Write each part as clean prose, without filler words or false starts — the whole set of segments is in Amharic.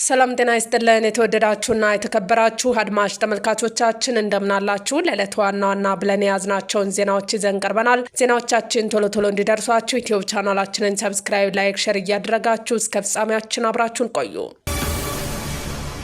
ሰላም ጤና ይስጥልን የተወደዳችሁና የተከበራችሁ አድማጭ ተመልካቾቻችን እንደምናላችሁ ለዕለቱ ዋና ዋና ብለን የያዝናቸውን ዜናዎች ይዘን ቀርበናል። ዜናዎቻችን ቶሎ እንዲደርሷችሁ ዩቲዩብ ቻናላችንን ሰብስክራይብ፣ ላይክ፣ ሼር እያደረጋችሁ እስከ ፍጻሜያችን አብራችሁን ቆዩ።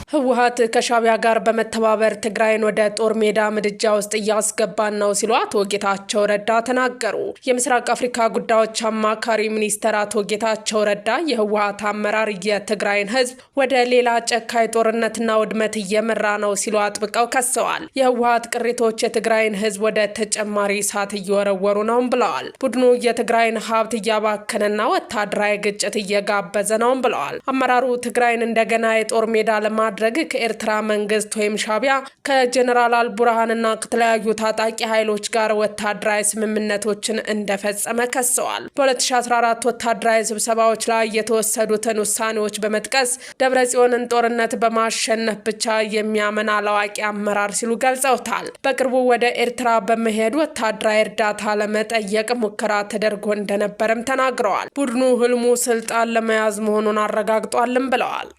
ህወሓት ከሻዕቢያ ጋር በመተባበር ትግራይን ወደ ጦር ሜዳ ምድጃ ውስጥ እያስገባን ነው ሲሉ አቶ ጌታቸው ረዳ ተናገሩ። የምስራቅ አፍሪካ ጉዳዮች አማካሪ ሚኒስትር አቶ ጌታቸው ረዳ የህወሓት አመራር የትግራይን ህዝብ ወደ ሌላ ጨካኝ ጦርነትና ውድመት እየመራ ነው ሲሉ አጥብቀው ከሰዋል። የህወሓት ቅሪቶች የትግራይን ህዝብ ወደ ተጨማሪ እሳት እየወረወሩ ነውም ብለዋል። ቡድኑ የትግራይን ሀብት እያባከነና ወታደራዊ ግጭት እየጋበዘ ነውም ብለዋል። አመራሩ ትግራይን እንደገና የጦር ሜዳ ለማድረግ ከኤርትራ መንግስት ወይም ሻዕቢያ ከጀነራል አልቡርሃንና ከተለያዩ ታጣቂ ኃይሎች ጋር ወታደራዊ ስምምነቶችን እንደፈጸመ ከሰዋል። በ2014 ወታደራዊ ስብሰባዎች ላይ የተወሰዱትን ውሳኔዎች በመጥቀስ ደብረጽዮንን ጦርነት በማሸነፍ ብቻ የሚያምን አላዋቂ አመራር ሲሉ ገልጸውታል። በቅርቡ ወደ ኤርትራ በመሄድ ወታደራዊ እርዳታ ለመጠየቅ ሙከራ ተደርጎ እንደነበረም ተናግረዋል። ቡድኑ ህልሙ ስልጣን ለመያዝ መሆኑን አረጋግጧልም ብለዋል።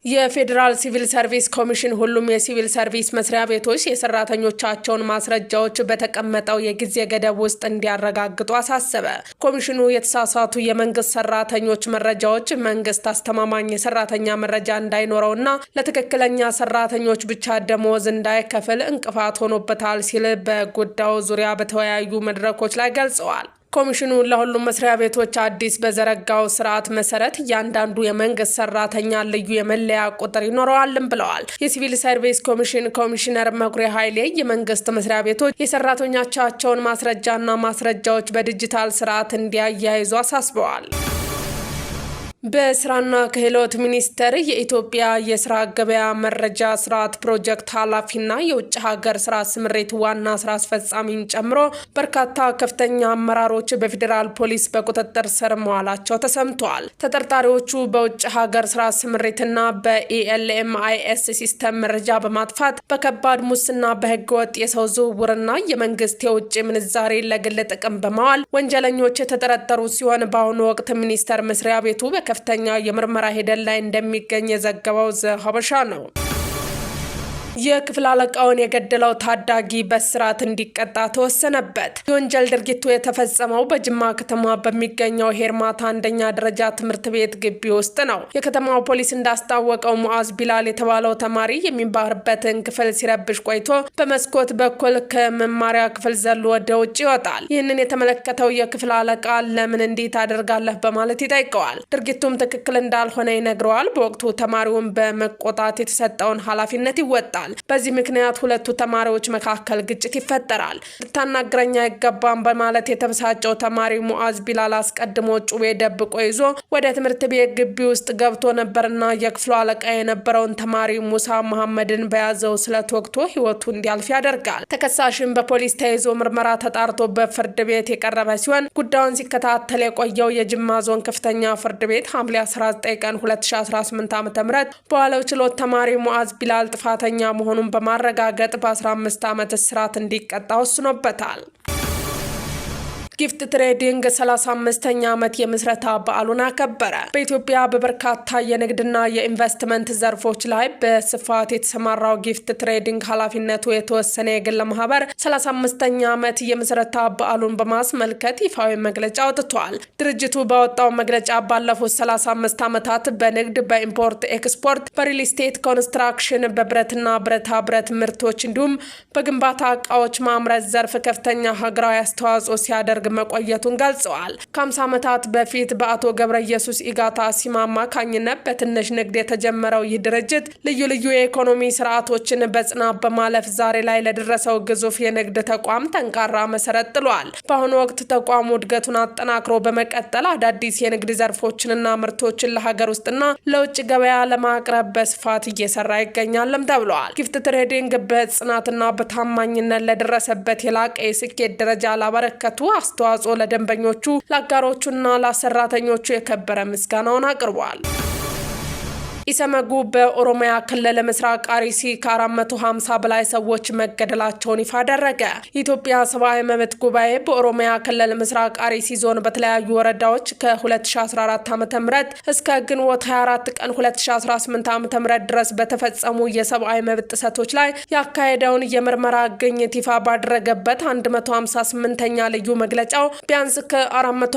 የፌዴራል ሲቪል ሰርቪስ ኮሚሽን ሁሉም የሲቪል ሰርቪስ መስሪያ ቤቶች የሰራተኞቻቸውን ማስረጃዎች በተቀመጠው የጊዜ ገደብ ውስጥ እንዲያረጋግጡ አሳሰበ። ኮሚሽኑ የተሳሳቱ የመንግስት ሰራተኞች መረጃዎች መንግስት አስተማማኝ የሰራተኛ መረጃ እንዳይኖረውና ለትክክለኛ ሰራተኞች ብቻ ደሞዝ እንዳይከፍል እንቅፋት ሆኖበታል ሲል በጉዳዩ ዙሪያ በተወያዩ መድረኮች ላይ ገልጸዋል። ኮሚሽኑ ለሁሉም መስሪያ ቤቶች አዲስ በዘረጋው ስርዓት መሰረት እያንዳንዱ የመንግስት ሰራተኛ ልዩ የመለያ ቁጥር ይኖረዋልም ብለዋል። የሲቪል ሰርቪስ ኮሚሽን ኮሚሽነር መኩሪያ ኃይሌ የመንግስት መስሪያ ቤቶች የሰራተኞቻቸውን ማስረጃዎች በዲጂታል ስርዓት እንዲያያይዙ አሳስበዋል። በስራና ክህሎት ሚኒስቴር የኢትዮጵያ የስራ ገበያ መረጃ ስርዓት ፕሮጀክት ኃላፊና የውጭ ሀገር ስራ ስምሪት ዋና ስራ አስፈጻሚን ጨምሮ በርካታ ከፍተኛ አመራሮች በፌዴራል ፖሊስ በቁጥጥር ስር መዋላቸው ተሰምተዋል። ተጠርጣሪዎቹ በውጭ ሀገር ስራ ስምሪትና በኢኤልኤምአይኤስ ሲስተም መረጃ በማጥፋት በከባድ ሙስና፣ በህገወጥ የሰው ዝውውርና የመንግስት የውጭ ምንዛሬ ለግል ጥቅም በማዋል ወንጀለኞች የተጠረጠሩ ሲሆን በአሁኑ ወቅት ሚኒስቴር መስሪያ ቤቱ ከፍተኛ የምርመራ ሂደት ላይ እንደሚገኝ የዘገበው ዘሀበሻ ነው። የክፍል አለቃውን የገደለው ታዳጊ በእስራት እንዲቀጣ ተወሰነበት። የወንጀል ድርጊቱ የተፈጸመው በጅማ ከተማ በሚገኘው ሄርማታ አንደኛ ደረጃ ትምህርት ቤት ግቢ ውስጥ ነው። የከተማው ፖሊስ እንዳስታወቀው ሙዓዝ ቢላል የተባለው ተማሪ የሚማርበትን ክፍል ሲረብሽ ቆይቶ በመስኮት በኩል ከመማሪያ ክፍል ዘሎ ወደ ውጭ ይወጣል። ይህንን የተመለከተው የክፍል አለቃ ለምን እንዲህ ታደርጋለህ በማለት ይጠይቀዋል። ድርጊቱም ትክክል እንዳልሆነ ይነግረዋል። በወቅቱ ተማሪውን በመቆጣት የተሰጠውን ኃላፊነት ይወጣል። በዚህ ምክንያት ሁለቱ ተማሪዎች መካከል ግጭት ይፈጠራል። ልታናግረኝ አይገባም በማለት የተበሳጨው ተማሪ ሙዓዝ ቢላል አስቀድሞ ጩቤ ደብቆ ይዞ ወደ ትምህርት ቤት ግቢ ውስጥ ገብቶ ነበርና የክፍሉ አለቃ የነበረውን ተማሪ ሙሳ መሐመድን በያዘው ስለት ወቅቶ ህይወቱ እንዲያልፍ ያደርጋል። ተከሳሽም በፖሊስ ተይዞ ምርመራ ተጣርቶ በፍርድ ቤት የቀረበ ሲሆን ጉዳዩን ሲከታተል የቆየው የጅማ ዞን ከፍተኛ ፍርድ ቤት ሐምሌ 19 ቀን 2018 ዓ.ም በዋለው ችሎት ተማሪ ሙዓዝ ቢላል ጥፋተኛ መሆኑን በማረጋገጥ በ15 ዓመት እስራት እንዲቀጣ ወስኖበታል። ጊፍት ትሬዲንግ 35ኛ ዓመት የምስረታ በዓሉን አከበረ። በኢትዮጵያ በበርካታ የንግድና የኢንቨስትመንት ዘርፎች ላይ በስፋት የተሰማራው ጊፍት ትሬዲንግ ኃላፊነቱ የተወሰነ የግል ማህበር 35ኛ ዓመት የምስረታ በዓሉን በማስመልከት ይፋዊ መግለጫ አውጥቷል። ድርጅቱ ባወጣው መግለጫ ባለፉት 35 ዓመታት በንግድ፣ በኢምፖርት ኤክስፖርት፣ በሪል ስቴት ኮንስትራክሽን፣ በብረትና ብረታ ብረት ምርቶች እንዲሁም በግንባታ እቃዎች ማምረት ዘርፍ ከፍተኛ ሀገራዊ አስተዋጽኦ ሲያደርግ መቆየቱን ገልጸዋል። ከ50 ዓመታት በፊት በአቶ ገብረ ኢየሱስ ኢጋታ ሲማ አማካኝነት በትንሽ ንግድ የተጀመረው ይህ ድርጅት ልዩ ልዩ የኢኮኖሚ ስርዓቶችን በጽናት በማለፍ ዛሬ ላይ ለደረሰው ግዙፍ የንግድ ተቋም ጠንካራ መሰረት ጥሏል። በአሁኑ ወቅት ተቋሙ እድገቱን አጠናክሮ በመቀጠል አዳዲስ የንግድ ዘርፎችንና ምርቶችን ለሀገር ውስጥና ለውጭ ገበያ ለማቅረብ በስፋት እየሰራ ይገኛልም ተብለዋል። ጊፍት ትሬዲንግ በጽናትና በታማኝነት ለደረሰበት የላቀ የስኬት ደረጃ ላበረከቱ አስተዋጽኦ ለደንበኞቹ፣ ለአጋሮቹና ለሰራተኞቹ የከበረ ምስጋናውን አቅርቧል። ኢሰመጉ በኦሮሚያ ክልል ምስራቅ አርሲ ከ450 በላይ ሰዎች መገደላቸውን ይፋ አደረገ። የኢትዮጵያ ሰብአዊ መብት ጉባኤ በኦሮሚያ ክልል ምስራቅ አርሲ ዞን በተለያዩ ወረዳዎች ከ2014 ዓ.ም እስከ ግንቦት 24 ቀን 2018 ዓ.ም ድረስ በተፈጸሙ የሰብአዊ መብት ጥሰቶች ላይ ያካሄደውን የምርመራ ግኝት ይፋ ባደረገበት 158ኛ ልዩ መግለጫው ቢያንስ ከ450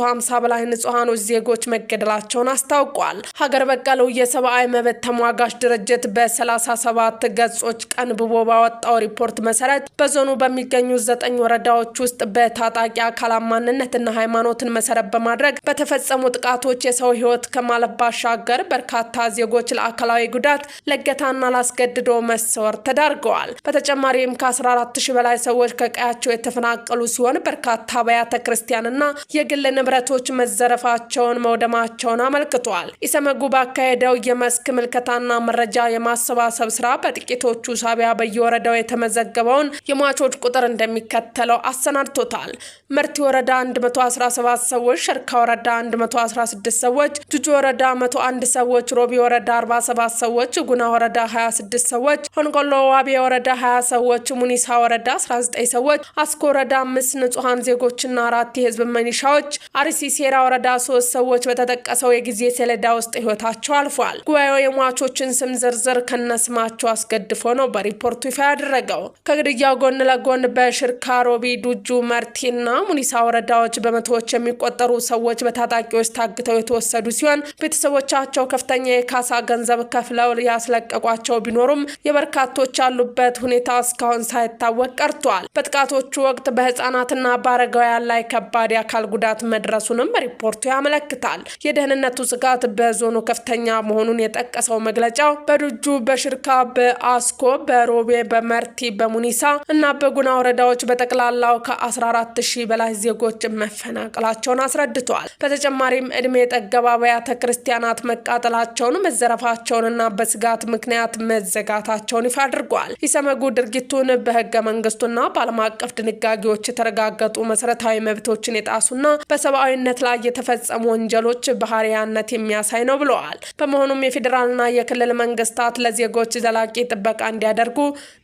በላይ ንጹሃኖች ዜጎች መገደላቸውን አስታውቋል። ሀገር በቀሉ የሰብአዊ መብት ተሟጋች ድርጅት በ37 ገጾች ቀንብቦ ባወጣው ሪፖርት መሰረት በዞኑ በሚገኙ 9 ወረዳዎች ውስጥ በታጣቂ አካላት ማንነትና ሃይማኖትን መሰረት በማድረግ በተፈጸሙ ጥቃቶች የሰው ሕይወት ከማለፍ ባሻገር በርካታ ዜጎች ለአካላዊ ጉዳት፣ ለእገታና ላስገድዶ መሰወር ተዳርገዋል። በተጨማሪም ከ14000 በላይ ሰዎች ከቀያቸው የተፈናቀሉ ሲሆን በርካታ አብያተ ክርስቲያንና የግል ንብረቶች መዘረፋቸውን መውደማቸውን አመልክቷል። ኢሰመጉ ባካሄደው የመስክ ምልከታና መረጃ የማሰባሰብ ስራ በጥቂቶቹ ሳቢያ በየወረዳው የተመዘገበውን የሟቾች ቁጥር እንደሚከተለው አሰናድቶታል። መርቲ ወረዳ 117 ሰዎች፣ ሸርካ ወረዳ 116 ሰዎች፣ ጁጁ ወረዳ 101 ሰዎች፣ ሮቢ ወረዳ 47 ሰዎች፣ ጉና ወረዳ 26 ሰዎች፣ ሆንቆሎ ዋቢ ወረዳ 20 ሰዎች፣ ሙኒሳ ወረዳ 19 ሰዎች፣ አስኮ ወረዳ 5 ንጹሃን ዜጎችና 4 የህዝብ መኒሻዎች፣ አርሲ ሴራ ወረዳ 3 ሰዎች በተጠቀሰው የጊዜ ሰሌዳ ውስጥ ህይወታቸው አልፏል። ጉባኤው የሟቾችን ስም ዝርዝር ከነስማቸው አስገድፎ ነው በሪፖርቱ ይፋ ያደረገው። ከግድያው ጎን ለጎን በሽርካ፣ ሮቢ፣ ዱጁ፣ መርቲና ሙኒሳ ወረዳዎች በመቶዎች የሚቆጠሩ ሰዎች በታጣቂዎች ታግተው የተወሰዱ ሲሆን ቤተሰቦቻቸው ከፍተኛ የካሳ ገንዘብ ከፍለው ያስለቀቋቸው ቢኖሩም የበርካቶች ያሉበት ሁኔታ እስካሁን ሳይታወቅ ቀርቷል። በጥቃቶቹ ወቅት በህፃናትና በአረጋውያን ላይ ከባድ የአካል ጉዳት መድረሱንም ሪፖርቱ ያመለክታል። የደህንነቱ ስጋት በዞኑ ከፍተኛ መሆኑን የጠቀሰው መግለጫው በዱጁ፣ በሽርካ፣ በአስኮ፣ በሮቤ፣ በመርቲ፣ በሙኒሳ እና በጉና ወረዳዎች በጠቅላላው ከ14000 በላይ ዜጎች መፈናቀላቸውን አስረድቷል። በተጨማሪም እድሜ ጠገብ አብያተ ክርስቲያናት መቃጠላቸውን፣ መዘረፋቸውንና በስጋት ምክንያት መዘጋታቸውን ይፋ አድርጓል። ኢሰመጉ ድርጊቱን በህገ መንግስቱና በዓለም አቀፍ ድንጋጌዎች የተረጋገጡ መሰረታዊ መብቶችን የጣሱና በሰብአዊነት ላይ የተፈጸሙ ወንጀሎች ባህሪያነት የሚያሳይ ነው ብለዋል። በመሆኑም የፌዴራልና የክልል መንግስታት ለዜጎች ዘላቂ ጥበቃ እንዲያደርጉ፣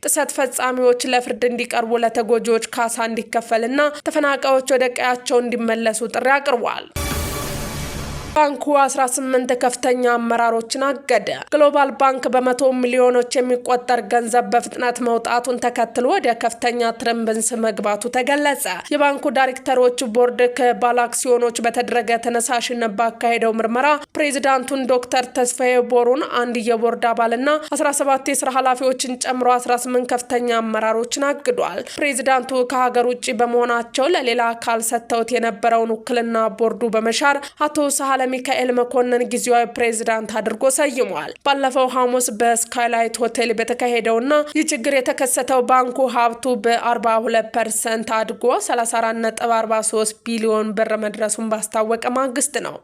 ጥሰት ፈጻሚዎች ለፍርድ እንዲቀርቡ፣ ለተጎጂዎች ካሳ እንዲከፈልና ተፈናቃዮች ወደ ቀያቸው እንዲመለሱ ጥሪ አቅርቧል። ባንኩ 18 ከፍተኛ አመራሮችን አገደ። ግሎባል ባንክ በመቶ ሚሊዮኖች የሚቆጠር ገንዘብ በፍጥነት መውጣቱን ተከትሎ ወደ ከፍተኛ ትርምስ መግባቱ ተገለጸ። የባንኩ ዳይሬክተሮች ቦርድ ከባለአክሲዮኖች በተደረገ ተነሳሽነት ባካሄደው ምርመራ ፕሬዝዳንቱን ዶክተር ተስፋዬ ቦሩን፣ አንድ የቦርድ አባልና 17 የስራ ኃላፊዎችን ጨምሮ 18 ከፍተኛ አመራሮችን አግዷል። ፕሬዝዳንቱ ከሀገር ውጭ በመሆናቸው ለሌላ አካል ሰጥተውት የነበረውን ውክልና ቦርዱ በመሻር አቶ ሳህለ ሚካኤል መኮንን ጊዜያዊ ፕሬዝዳንት አድርጎ ሰይሟል። ባለፈው ሐሙስ በስካይላይት ሆቴል በተካሄደውና ይህ ችግር የተከሰተው ባንኩ ሀብቱ በ42% አድጎ 34.43 ቢሊዮን ብር መድረሱን ባስታወቀ ማግስት ነው።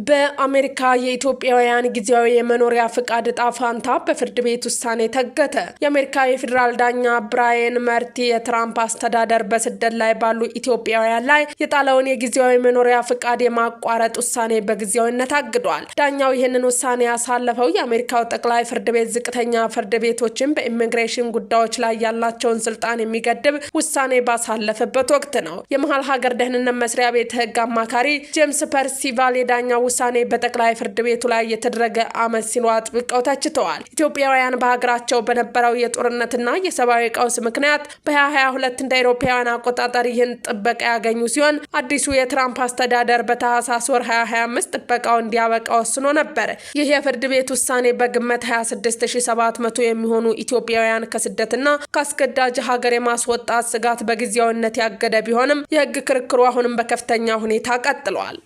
በአሜሪካ የኢትዮጵያውያን ጊዜያዊ የመኖሪያ ፍቃድ ዕጣ ፋንታ በፍርድ ቤት ውሳኔ ተገተ። የአሜሪካ የፌዴራል ዳኛ ብራየን መርቲ የትራምፕ አስተዳደር በስደት ላይ ባሉ ኢትዮጵያውያን ላይ የጣለውን የጊዜያዊ መኖሪያ ፍቃድ የማቋረጥ ውሳኔ በጊዜያዊነት አግዷል። ዳኛው ይህንን ውሳኔ ያሳለፈው የአሜሪካው ጠቅላይ ፍርድ ቤት ዝቅተኛ ፍርድ ቤቶችን በኢሚግሬሽን ጉዳዮች ላይ ያላቸውን ስልጣን የሚገድብ ውሳኔ ባሳለፈበት ወቅት ነው። የመሀል ሀገር ደህንነት መስሪያ ቤት ህግ አማካሪ ጄምስ ፐርሲቫል የዳኛው ውሳኔ በጠቅላይ ፍርድ ቤቱ ላይ የተደረገ አመጽ ሲሉ አጥብቀው ተችተዋል። ኢትዮጵያውያን በሀገራቸው በነበረው የጦርነትና የሰብአዊ ቀውስ ምክንያት በ2022 እንደ አውሮፓውያን አቆጣጠር ይህን ጥበቃ ያገኙ ሲሆን አዲሱ የትራምፕ አስተዳደር በታህሳስ ወር 2025 ጥበቃው እንዲያበቃ ወስኖ ነበር። ይህ የፍርድ ቤት ውሳኔ በግምት 26700 የሚሆኑ ኢትዮጵያውያን ከስደትና ከአስገዳጅ ሀገር የማስወጣት ስጋት በጊዜያዊነት ያገደ ቢሆንም የህግ ክርክሩ አሁንም በከፍተኛ ሁኔታ ቀጥሏል።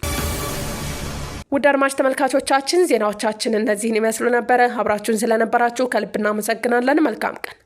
ውድ አድማጭ ተመልካቾቻችን ዜናዎቻችን እነዚህን ይመስሉ ነበር። አብራችሁን ስለነበራችሁ ከልብ እናመሰግናለን። መልካም ቀን።